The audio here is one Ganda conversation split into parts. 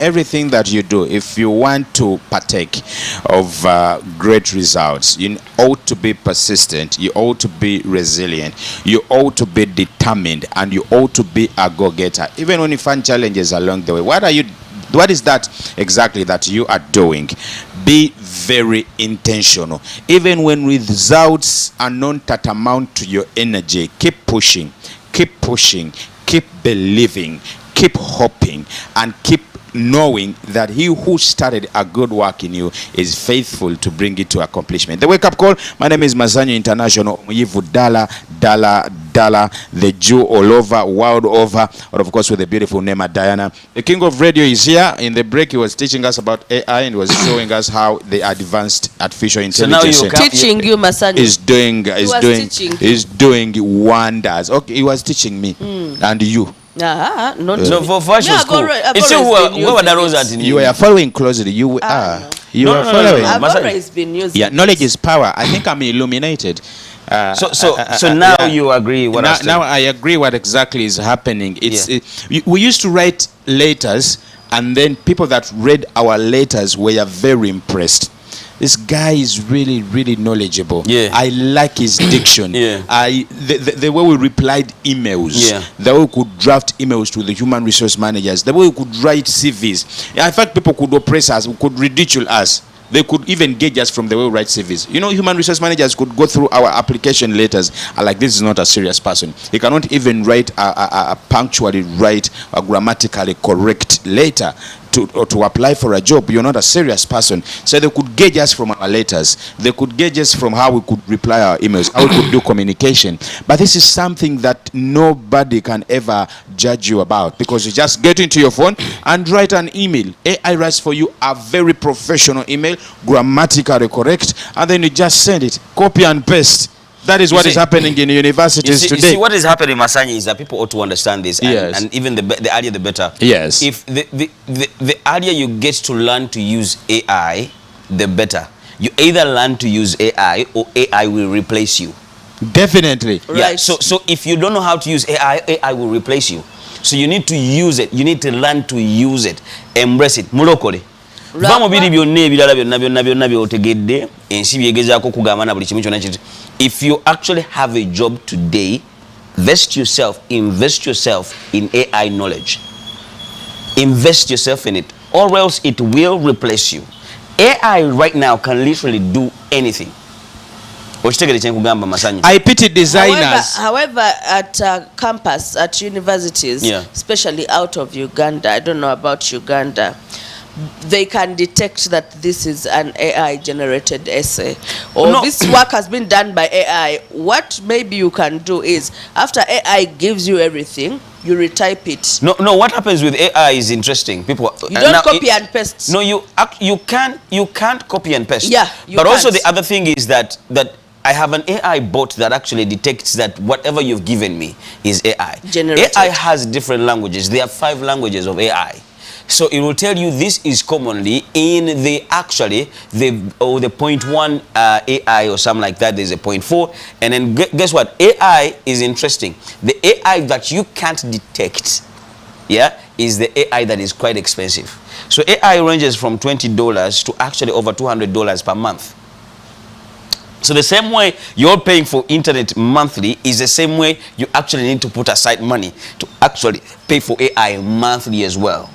everything that you do, if you want to partake of great results, you ought to be persistent, you ought to be resilient, you ought to be determined, and you ought to be a go-getter, even when you find challenges along the way. What is that exactly that you are doing? Be very intentional. Even when results are not that amount to your energy, keep pushing, keep believing, keep hoping, and keep knowing that he who started a good work in you is faithful to bring it to accomplishment. The wake up call. My name is Masanyu International. Muyivu Dala, the Jew all over, world over, or of course with the beautiful Nema Diana. The king of radio is here. In the break, he was teaching us about AI and was showing us how the advanced artificial intelligence so now teaching you, Masanyu, is doing wonders. Okay, he was teaching me and you. No, for fashion school. You were following closely. You are following. I've always been using. Yeah, knowledge is power. I think I'm illuminated. So now you agree what now I agree what exactly is happening. We used to write letters, and then people that read our letters were very impressed. This guy is really, really knowledgeable. Yeah. I like his diction. Yeah. The way we replied emails. Yeah. The way we could draft emails to the human resource managers. The way we could write CVs. In fact, people could oppress us, could ridicule us. They could even gauge us from the way we write CVs. You know, human resource managers could go through our application letters and like, this is not a serious person. He cannot even write a punctually right, a grammatically correct letter to apply for a job. You're not a serious person. So they could gauge us from our letters. They could gauge us from how we could reply our emails, how we could do communication. But this is something that nobody can ever judge you about, because you just get into your phone and write an email. AI writes for you a very professional email, grammatically correct, and then you just send it, copy and paste. That is what is happening in universities today. You see, what is happening, Masanyu, is that people ought to understand this, and even the earlier the better. Yes. If the earlier you get to learn to use AI, the better. You either learn to use AI or AI will replace you. Definitely. Yeah. Right. So if you don't know how to use AI, AI will replace you. So you need to use it. You need to learn to use it. Embrace it. Mulokole. If you actually have a job today, invest yourself in AI knowledge. Invest yourself in it, or else it will replace you. AI right now can literally do anything. I pity designers. However, at campus, at universities, especially out of Uganda, I don't know about Uganda, they can detect that this is an AI generated essay, or this work has been done by AI. What maybe you can do is, after AI gives you everything, you retype it. No, what happens with AI is interesting. People, you don't copy and paste. No, you can't copy and paste. Yeah, but also the other thing is that I have an AI bot that actually detects that whatever you've given me is AI. Generated. AI has different languages. There are 5 languages of AI. So it will tell you this is commonly in the 0.1 AI or something like that. There's a 0.4, and then guess what? AI is interesting. The AI that you can't detect, is the AI that is quite expensive. So AI ranges from $20 to actually over $200 per month. So the same way you're paying for internet monthly is the same way you actually need to put aside money to actually pay for AI monthly as well.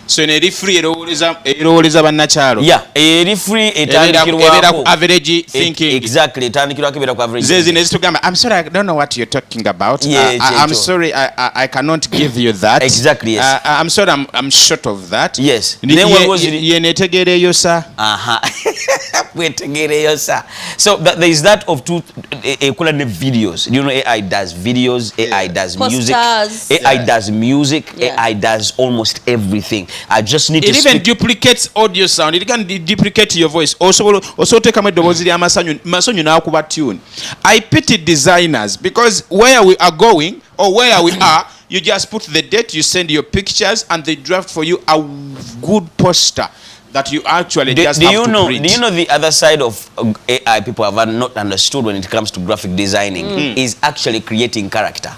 So eri free erowoleza bannachalo. Yeah, eri free etandikirwako average thinking. Exactly, etandikirwako ebera ku average. Zezi nezitugamba, I'm sorry, I don't know what you're talking about. I'm sorry, I cannot give you that. Exactly, yes. I'm sorry, I'm short of that. Yes. Yenetegereyo sa. Wetegereyo sa. So there is that of videos. You know, AI does videos, AI does music, AI does music, AI does almost everything. I just need to speak. It even duplicates audio sound. It can duplicate your voice. Also take a dobozi ya Masanyu na kuba tune. I pity designers, because where we are going or where we are, you just put the date, you send your pictures, and they draft for you a good poster that you actually just have to print. Do you know the other side of AI people have not understood when it comes to graphic designing is actually creating character.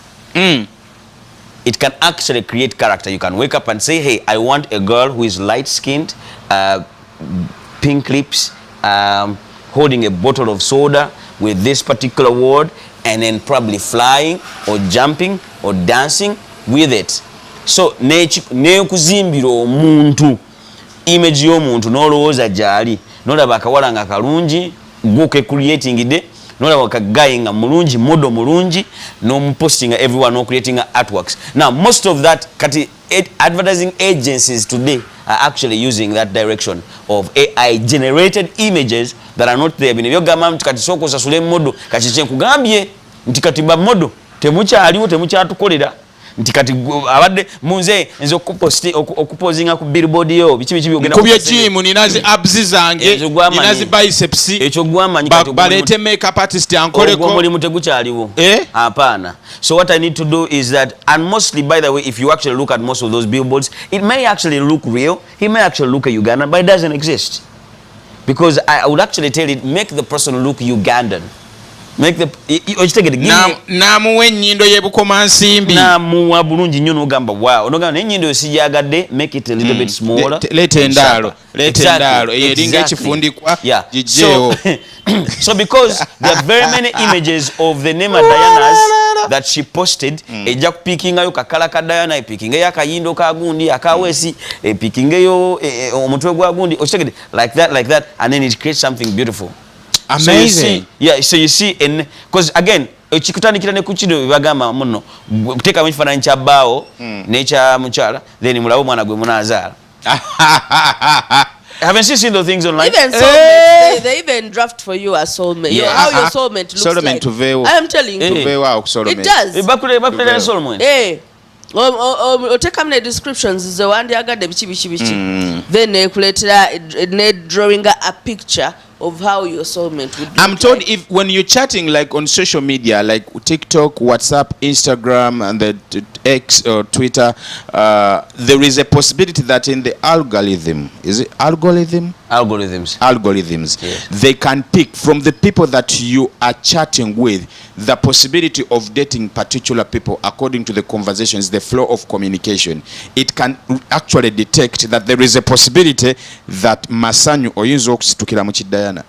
it can actually create character. You can wake up and say, hey, I want a girl who is light-skinned, pink lips, holding a bottle of soda with this particular word, and then probably flying or jumping or dancing with it. So nekuzimbira omuntu image y'omuntu n'olowooza gyali n'olaba akawala nga kalungi guke creating de n'olaba akagayi nga mulungi model mulungi n'omupostinga everyone no creating artworks. Now most of that kati advertising agencies today are actually using that direction of AI generated images that are not there. Bino byogamba nti kati soko sasule model kati kye nkugambye nti kati ba model temukyaliwo temukyatukolera nti kati abadde munze nzo okupozinga ku billboard yo bichi byogenda kubye gym ninazi abs zange ninazi biceps ekyo gwamanyi kati balete makeup artist ankoleko mulimu tegukyaliwo hapana. So what I need to do is that, and mostly by the way, if you actually look at most of those billboards, it may actually look real, he may actually look a Ugandan, but it doesn't exist, because I would actually tell it, make the person look Ugandan. Make the namuwe ennyindo y'ebukoma nsimbi namuwa bulungi nnyo n'ogamba wow n'ogamba n'ennyindo yosijagadde, make it a little bit smaller. Leeta endaalo eringa ekifundikwa gijjeewo. So because there are very many images of the Nema Dianas that she posted, ejja kupikingayo kakala ka Diana, epikingayo akayindo ka gundi akawesi, epikingayo omutwe gwa gundi, like that, and then it creates something beautiful. Amazing. So you see, and because again, chikutandikira ne kuchido bagamba muno kuteka mfana ncha bao necha muchala then mulabo mwana gwe munazaala. Haven't you seen those things online? Even soulmate, they even draft for you a soulmate. Yeah. How your soulmate looks like. I am telling you. It does. Bakule soulmate. Oteka mne descriptions zewandiagadde bichi then ne drawing a picture of how your soulmate would look. I'm told like. If when you're chatting like on social media like TikTok, WhatsApp, Instagram and the X or Twitter, there is a possibility that in the algorithm, is it algorithm? Algorithms. Yes. They can pick from the people that you are chatting with the possibility of dating particular people according to the conversations, the flow of communication. It can actually detect that there is a possibility that Masanyu oyinza okusitukira mu kidayana.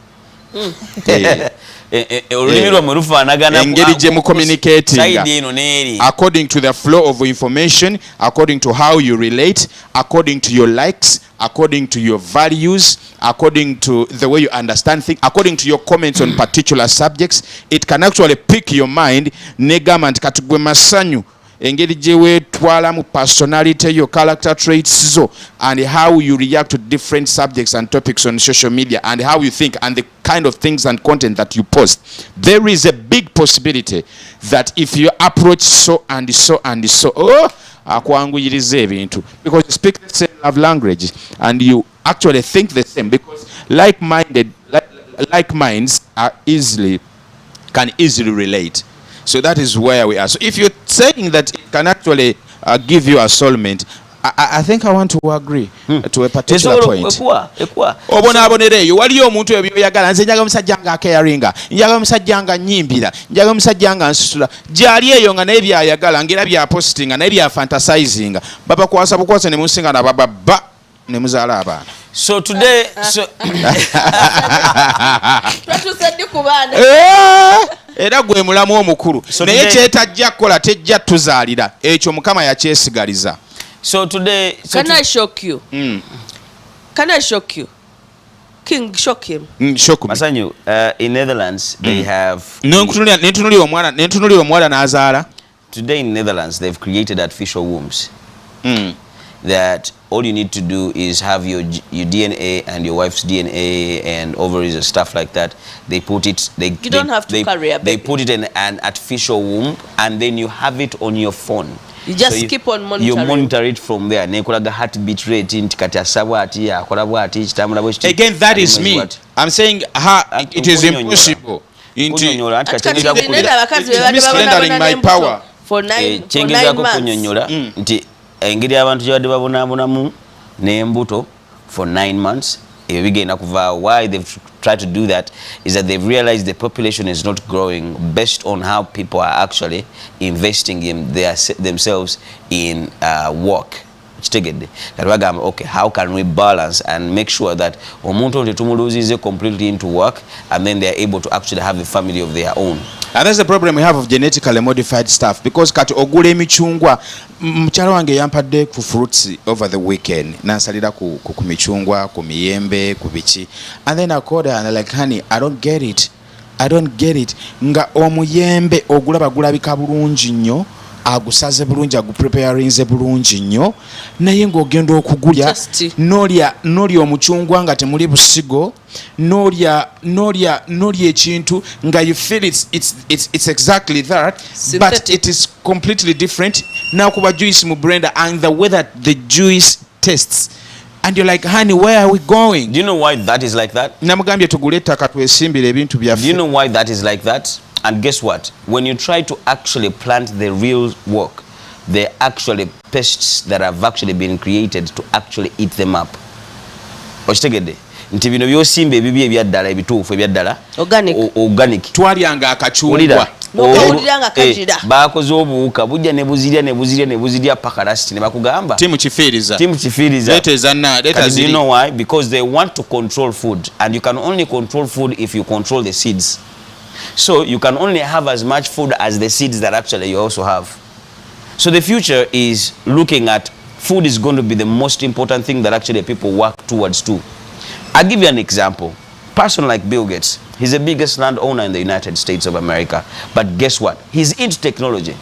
Engeri gye mu communicating according to the flow of information, according to how you relate, according to your likes, according to your values, according to the way you understand things, according to your comments on particular subjects. It can actually pick your mind negama nti kati gwe Masanyu engeri gye weetwala mu personality, your character traits zo, and how you react to different subjects and topics on social media, and how you think and the kind of things and content that you post. There is a big possibility that if you approach so and so and so, akwanguyiriza ebintu, because you speak the same love language and you actually think the same, because like minds can easily relate. So that is where we are. So if you're saying that it can actually give you a soulmate, I think I want to agree to a particular point. Obonabonereyo waliyo omuntu ebyoyagala nze njaga omusajja nga akeyaringa, njaga omusajja nga nyimbira, njaga omusajja nga nsitula, gyali eyo nga naye byayagala ngera bya postinga naye bya fantasizing, baba kwasa bukwasa ne musinga na baba ne muzaala abaana. So today, era gwe mulamu omukulu naye kyetajja kukola tejja tuzaalira ekyo Mukama yakyesigaliza. So today, can I shock you? Can I shock you? King, shock him. Shock me. Masanyu, in Netherlands they have. Nentunulira omwana n'azaala. Today in Netherlands they've created artificial wombs. That all you need to do is have your DNA and your wife's DNA and ovaries and stuff like that. They put it. You don't have to carry a baby. They put it in an artificial womb, and then you have it on your phone. You just keep on monitoring. You monitor it from there. Nekolaga heartbeat rate intikati asabwati akola bwati kitambula bwati. Again, that is me. I'm saying it is impossible. Misgendering my power for 9 months. Engeri abantu gyabadde babonabonamu n'embuto for 9 months Why they've tried to do that is that they've realized the population is not growing based on how people are actually investing in themselves in work. Okay, how can we balance and make sure that omuntu is completely into work and then they are able to actually have a family of their own. And that's the problem we have of genetically modified stuff, because kati ogule michungwa mchalo wange yampadde ku fruits over the weekend nansalira ku michungwa ku miyembe ku bichi, and then I called her and I'm like, honey, I don't get it nga omuyembe ogulabika bulungi nnyo, agusaze bulungi, agupreparinze bulungi nnyo, naye ng'ogenda okugulya n'olya omucungwa nga temuli busigo, n'olya ekintu nga you feel it's exactly that, synthetic. But it is completely different. Now kuba juice mu blender and the way that the juice tastes, and you're like, honey, where are we going? Do you know why that is like that? Namugambye tugule ettaka twesimbire ebintu byaffe. Do you know why that is like that? And guess what? When you try to actually plant the real work, they're actually pests that have actually been created to actually eat them up. Ochitegede. Nti bino byosimba ebibi ebyaddala ebituufu ebyaddala organic. Twalyanga akachungwa. Bakoze obuwuka bujja ne buzirya paka lasiti ne bakugamba. Timu kifiriza. Let us you know why? Because they want to control food, and you can only control food if you control the seeds. So you can only have as much food as the seeds that actually you also have. So the future is looking at food is going to be the most important thing that actually people work towards too. I'll give you an example. Person like Bill Gates, he's the biggest landowner in the United States of America. But guess what? He's into technology.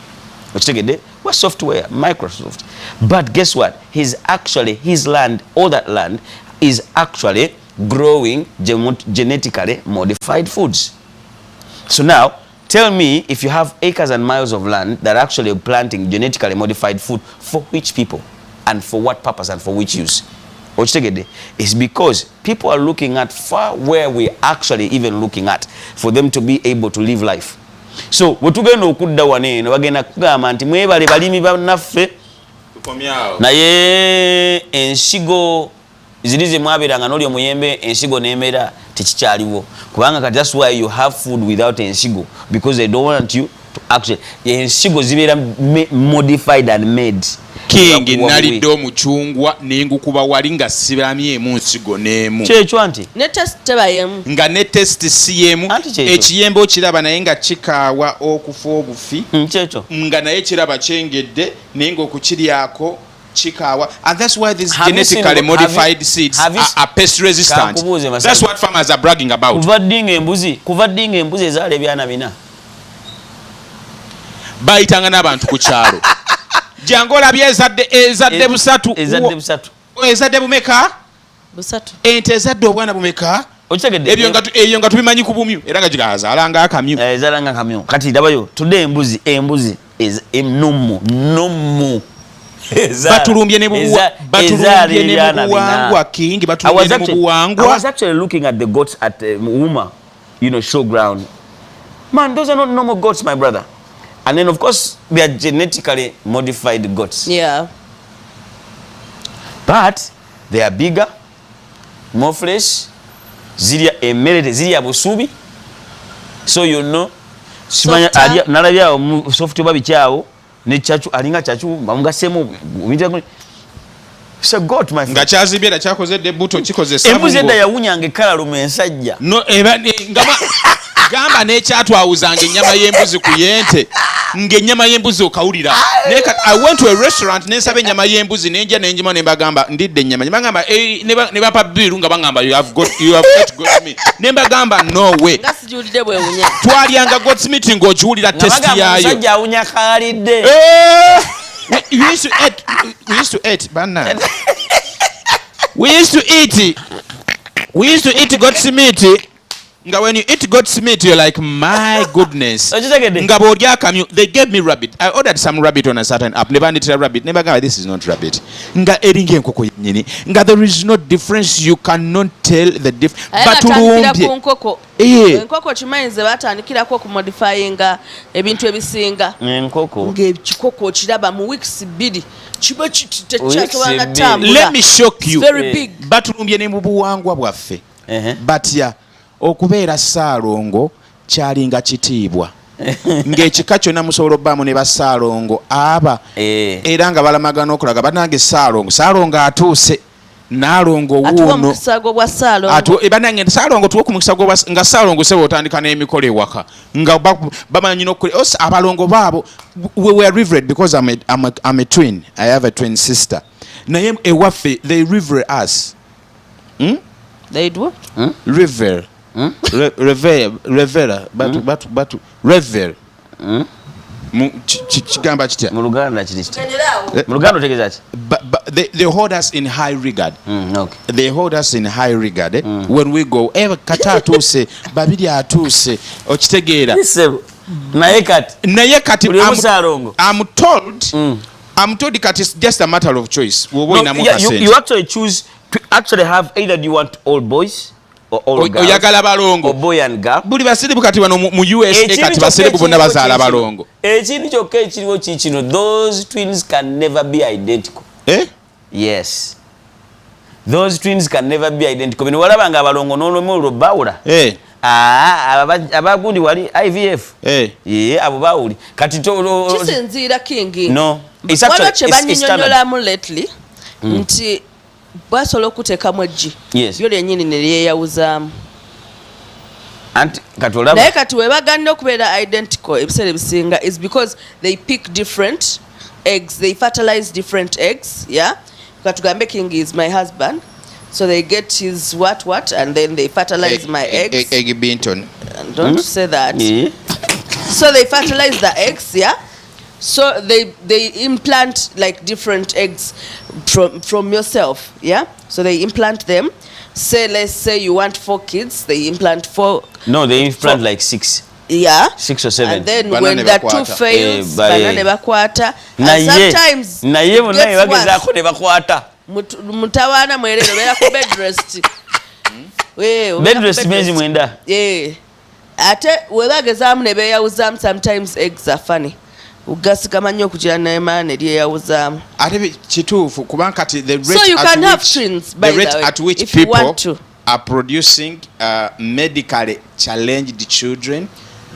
What software? Microsoft. But guess what? He's actually, his land, all that land is actually growing genetically modified foods. So now, tell me, if you have acres and miles of land that are actually planting genetically modified food, for which people and for what purpose and for which use? It's because people are looking at far where we're actually even looking at for them to be able to live life. So, wetugenda okudda waneno bagenda kugamba nti mwebale balimi bannaffe naye ensigo zirize mwabiranga n'oli omuyembe ensigo n'emera tekikyaliwo kubanga kati that's why you have food without ensigo, because they don't want you to actually ensigo zibeera modified and made. King nalidde omucungwa nengukuba wali nga siramyemu nsigo n'emu kyekyo anti ne test tebayemu nga ne test siyemu ekiyembe okiraba naye nga kikaawa okufa obufi kyekyo nga naye kiraba kyengedde naye ng'okukiryako chikawa, and that's why these genetically modified seeds are pest resistant. That's what farmers are bragging about. Kuvadinga embuzi ezaala ebyana bina bayitanga n'abantu ku kyalo jangola ezadde busatu ezadde bumeka busatu ente ezadde obwana bumeka ebyo nga tubimanyi ku bumyu era nga gikazaalanga akamyu ezaalanga akamyu kati dabayo tudde embuzi ennumu batulumbye ne buwangwa king batulumbye ne buwangwa. I was actually looking at the goats at Uma, showground. Man, those are not normal goats, my brother. And then of course they are genetically modified goats. Yeah. But they are bigger, more fresh. Ziria emerete, ziria busubi. So simanya nalabya soft babi kyao. Ne chachu alinga chachu bamugasemu so goat my friend ngachazibye kyakoze debuto kikoze sabu embuzi enda yawunyanga ekala lumensajja no ngama gamba ne kyatwawuzanga ennyama y'embuzi ku yente ng'ennyama y'embuzi okawulira I went to a restaurant nensaba ennyama y'embuzi nenja nenjima ne mbagamba ndidde ennyama ngamba ne bapa biru nga bangamba you have got goat meat ne mbagamba no way ngasijulide bwe wunya twalyanga goat meat ng'okiwulira test yayo musajja awunya kalidde we used to eat banana we used to eat goat meat nga when you eat goat's meat you're like my goodness nga bw'olya akamyu. They gave me rabbit. I ordered some rabbit on a certain app. Ne banditira rabbit. Ne bagamba this is not rabbit. Nga eringa enkoko yennyini. Nga there is no difference. You cannot tell the difference. Batulumbye enkoko kimanyi ze batandikirako okumodifyinga ebintu ebisinga ng'ekikoko kiraba mu weeks 2 kiba tekyasobanga tambula. Let me shock you. Very big. Batulumbye ne mu buwangwa bwaffe batya okubeera Ssaalongo kyalinga kitiibwa ng'ekika kyonna musobola obbaamu ne bassaalongo aba era nga balamagana okulaga banange Ssaalongo atuuse Naalongo wuuno banange Ssaalongo tuwe ku mukisa nga Ssaalongo sebo otandika n'emikolo ewaka nga bamanyi abalongo baabo we were revered because I'm a twin. I have a twin sister. Naye ewaffe they revere us. They do? Revere. Revere. Batu. Revere. Chigamba chitya. Mu Luganda kiri kitya? Mu Luganda otegeeza ki? They hold us in high regard. Okay. They hold us in high regard. When we go, kata atuuse, babiri atuuse, okitegeera. Naye kati I'm told that it's just a matter of choice. You actually choose to actually have either you want all boys or all girls or boy and girl. Buli basiribu kati wano mu USA kati basiribu bonna bazaala balongo. Ekintu kyokka ekiriwo kikino, those twins can never be identical. Yes. Those twins can never be identical. Bino walabanga abalongo n'olwo bawula. Abagundi wali IVF. Abo bawuli. Kati kisinziira King. No. It's banyinyonyolamu lately nti basobola okuteekamu eggi yo lyennyini ne lyeyawuzaamu naye kati webaganira okubeera identical ebiseera ebisinga is because they pick different eggs, they fertilize different eggs. Katugambe King is my husband, so they get his what and then they fertilize my eggs. Egg Binton. Don't say that. So they fertilize the eggs. So they implant like different eggs from yourself. So they implant them. Let's say you want 4 kids, they implant 4. No, they implant like 6. 6 or 7. And then when that 2 fails, banane bakwata. And sometimes mutawana mwerero bera ku bed rest. Bed rest means mwenda. Ate webagezaamu ne beeyawuzaamu, sometimes eggs are funny. Ugasigama nnyo okugira Nema ne lyeyawuzaamu. Ate kituufu kubanga kati the rate so you can have twins, by the way, at which if people you want to. Are producing medically challenged children,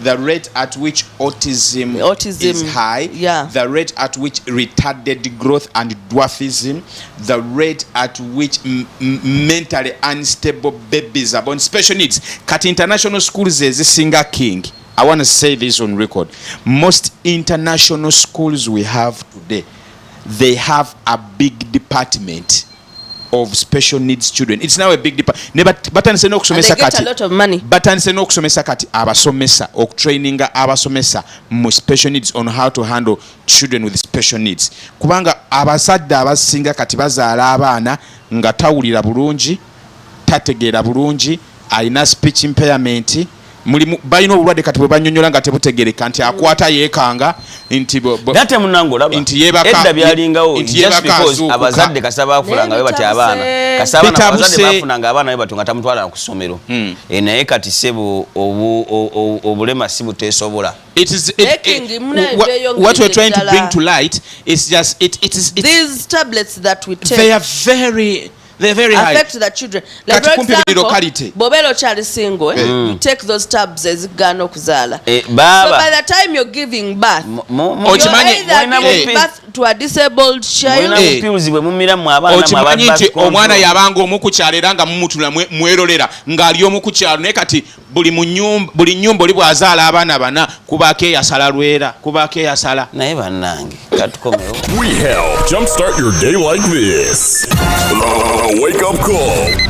the rate at which autism is high, the rate at which retarded growth and dwarfism, the rate at which mentally unstable babies are born, special needs. Kati international schools ezisinga King. I want to say this on record. Most international schools we have today, they have a big department of special needs children. It's now a big department. And they get a lot of money. Batandise n'okusomesa kati abasomesa okutraininga abasomesa mu special needs on how to handle children with special needs. Kubanga abasajja abasinga kati bazaala abaana nga tawulira bulungi, tategeera bulungi, alina speech impairment, balina obulwadde kati bwe banyonyola nga tebutegereka nti akwata yeekanga nti date munango laba edda byalingawo just because abazadde kasaba bafulanga be bati abaana kasaba na abazadde bafunanga abaana be batunga tamutwala ku ssomero naye kati sebo obulema si buteesobola. What we're trying to bring to light is just it's these tablets that we take, they're very high. Affect the children. Like for example, bobelo child single, you take those tabs as gano kuzala. So by the time you're giving birth, you're either giving birth to a disabled child. Ochimanyi nti omwana yabanga omukukyalera nga mumutula mwerolera ng'ali omukukyalo naye kati buli nnyumba oli bw'azaala abaana bana kubaako eyasala lwera kubaako eyasala naye bannange katukomewo. We help jumpstart your day like this. The wake up call.